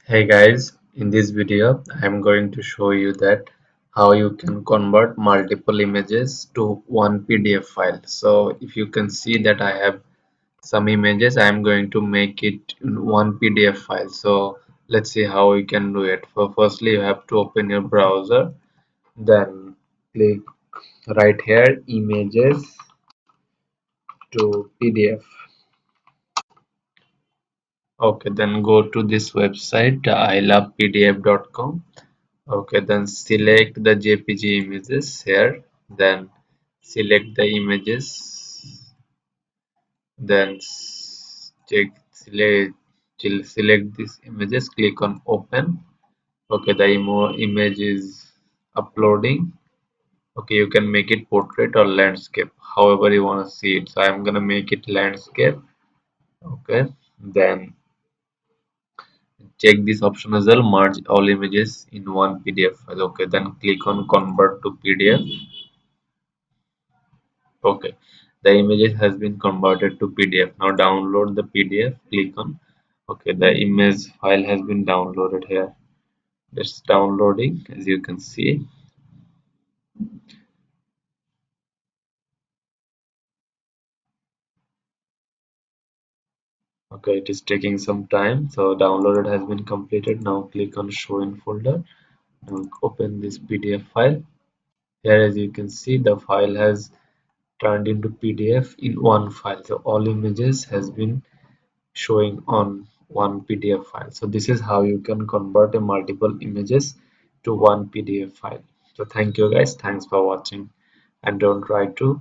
Hey guys, in this video I'm going to show you that how you can convert multiple images to one PDF file. So if you can see that I have some images, I'm going to make it in one PDF file. So let's see how we can do it. Firstly you have to open your browser, then click right here images to PDF. Okay, then go to this website ilovepdf.com. Okay, then select the JPG images here, then select the images, then select these images, click on open. Okay, the image is uploading. Okay, you can make it portrait or landscape, however you want to see it. So I'm gonna make it landscape. Okay, then check this option as well, merge all images in one PDF file. Okay, then click on convert to PDF. Okay, the images has been converted to PDF. Now download the PDF. Click on. Okay, the image file has been downloaded here. It's downloading, as you can see. Okay, it is taking some time. So downloaded has been completed. Now click on show in folder. Now open this PDF file. Here, as you can see, the file has turned into PDF in one file. So all images has been showing on one PDF file. So this is how you can convert a multiple images to one PDF file. So thank you guys. Thanks for watching, and don't try to